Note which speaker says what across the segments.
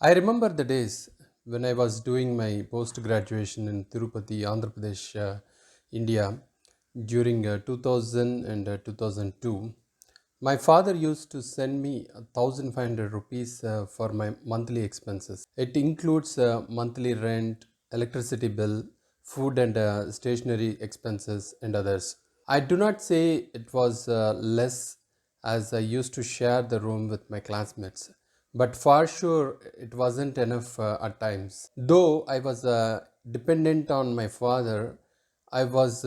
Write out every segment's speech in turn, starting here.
Speaker 1: I remember the days when I was doing my post graduation in Tirupati, Andhra Pradesh, India, during 2000 and 2002. My father used to send me 1500 rupees for my monthly expenses. It includes monthly rent, electricity bill, food and stationery expenses, and others. I do not say it was less, as I used to share the room with my classmates, but for sure it wasn't enough at times. Though I was dependent on my father, I was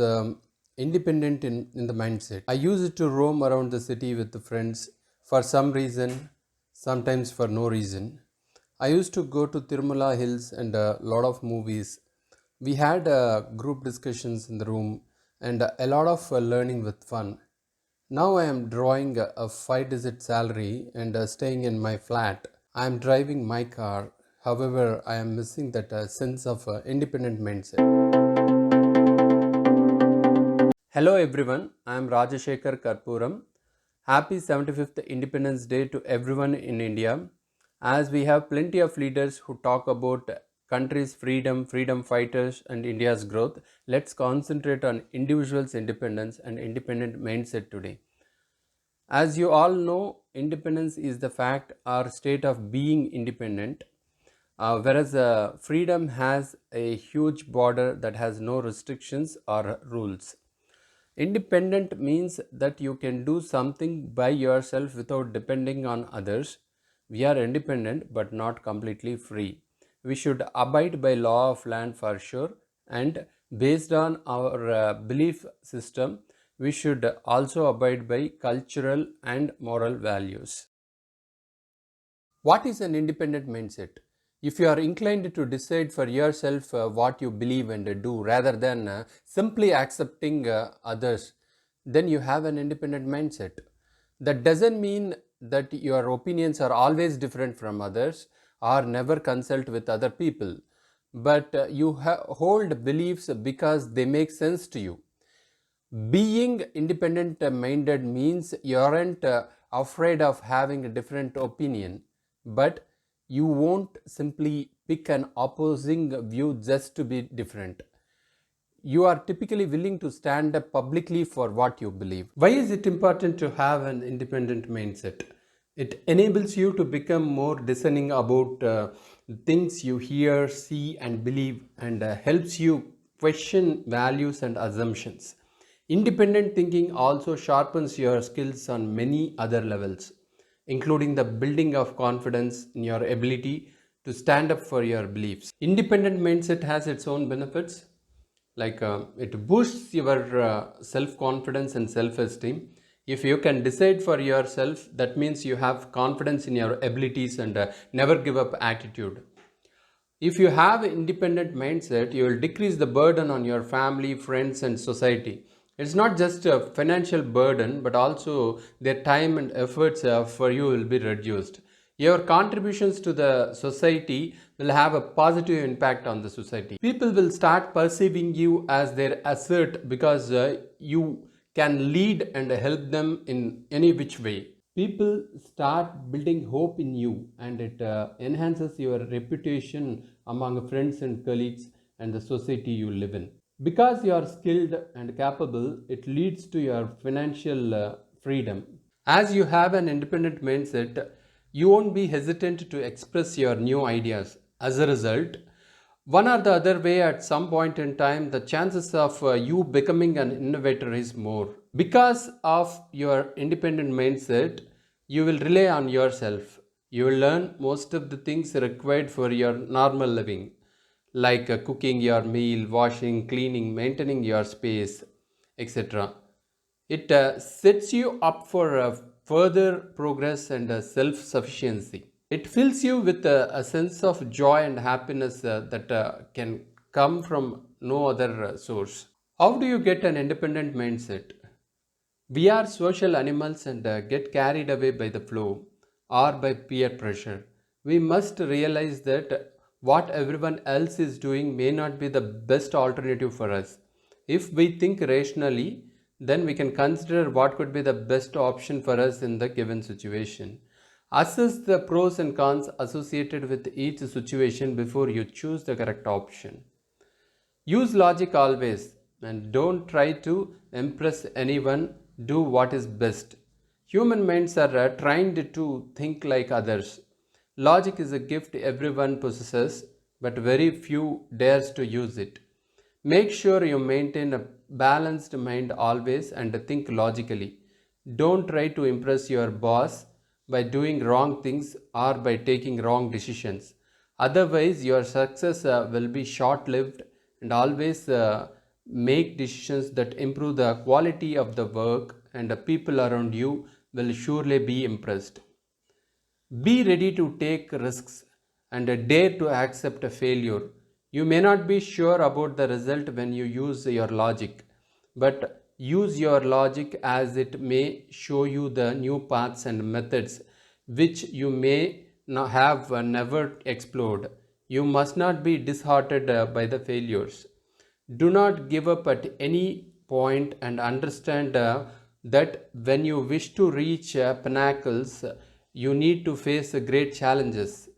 Speaker 1: independent in the mindset. I used to roam around the city with the friends for some reason, sometimes for no reason. I used to go to Tirumala Hills and a lot of movies. We had group discussions in the room and a lot of learning with fun. Now I am drawing a five-digit salary and staying in my flat. I am driving my car. However, I am missing that sense of independent mindset. Hello everyone, I am Rajashekar Karpuram. Happy 75th Independence Day to everyone in India. As we have plenty of leaders who talk about country's freedom, freedom fighters, and India's growth, let's concentrate on individuals' independence and independent mindset today. As you all know, independence is the fact or state of being independent, whereas freedom has a huge border that has no restrictions or rules. Independent means that you can do something by yourself without depending on others. We are independent but not completely free. We should abide by law of land for sure, and based on our belief system, we should also abide by cultural and moral values. What is an independent mindset? If you are inclined to decide for yourself what you believe and do rather than simply accepting others, then you have an independent mindset. That doesn't mean that your opinions are always different from others or never consult with other people, but you hold beliefs because they make sense to you. Being independent minded means you aren't afraid of having a different opinion, but you won't simply pick an opposing view just to be different. You are typically willing to stand up publicly for what you believe. Why is it important to have an independent mindset? It enables you to become more discerning about things you hear, see, and believe, and helps you question values and assumptions. Independent thinking also sharpens your skills on many other levels, including the building of confidence in your ability to stand up for your beliefs. Independent mindset has its own benefits, like it boosts your self confidence and self esteem. If you can decide for yourself, that means you have confidence in your abilities and never give up attitude. If you have independent mindset, you will decrease the burden on your family, friends, and society. It's not just a financial burden, but also their time and efforts for you will be reduced. Your contributions to the society will have a positive impact on the society. People will start perceiving you as their asset because you can lead and help them in any which way. People start building hope in you, and it enhances your reputation among friends and colleagues and the society you live in. Because you are skilled and capable, it leads to your financial freedom. As you have an independent mindset, you won't be hesitant to express your new ideas. As a result, one or the other way, at some point in time, the chances of you becoming an innovator is more. Because of your independent mindset, you will rely on yourself. You will learn most of the things required for your normal living, like cooking your meal, washing, cleaning, maintaining your space, etc. It sets you up for further progress and self sufficiency. It fills you with a sense of joy and happiness that can come from no other source. How do you get an independent mindset? We are social animals and get carried away by the flow or by peer pressure. We must realize that what everyone else is doing may not be the best alternative for us. If we think rationally, then we can consider what could be the best option for us in the given situation. Assess the pros and cons associated with each situation before you choose the correct option. Use logic always and don't try to impress anyone. Do what is best. Human minds are trained to think like others. Logic is a gift everyone possesses, but very few dares to use it. Make sure you maintain a balanced mind always and think logically. Don't try to impress your boss by doing wrong things or by taking wrong decisions. Otherwise, your success will be short lived, and always make decisions that improve the quality of the work, and the people around you will surely be impressed. Be ready to take risks and dare to accept a failure. You may not be sure about the result when you use your logic, but use your logic as it may show you the new paths and methods which you may not have never explored. You must not be disheartened by the failures. Do not give up at any point and understand that when you wish to reach pinnacles, you need to face great challenges.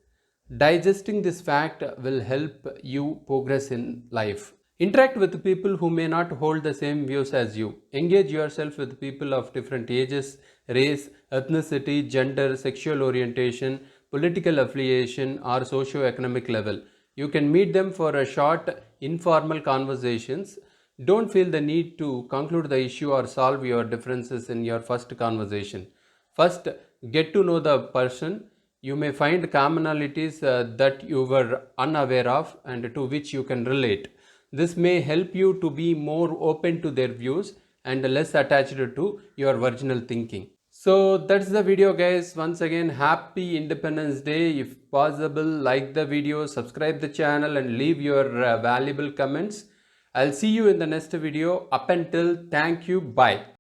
Speaker 1: Digesting this fact will help you progress in life. Interact with people who may not hold the same views as you. Engage yourself with people of different ages, race, ethnicity, gender, sexual orientation, political affiliation, or socio-economic level. You can meet them for a short, informal conversations. Don't feel the need to conclude the issue or solve your differences in your first conversation. First, get to know the person. You may find commonalities that you were unaware of and to which you can relate. This may help you to be more open to their views and less attached to your original thinking. So that's the video, guys. Once again, happy Independence Day. If possible, like the video, subscribe the channel and leave your valuable comments. I'll see you in the next video. Up until, thank you, bye.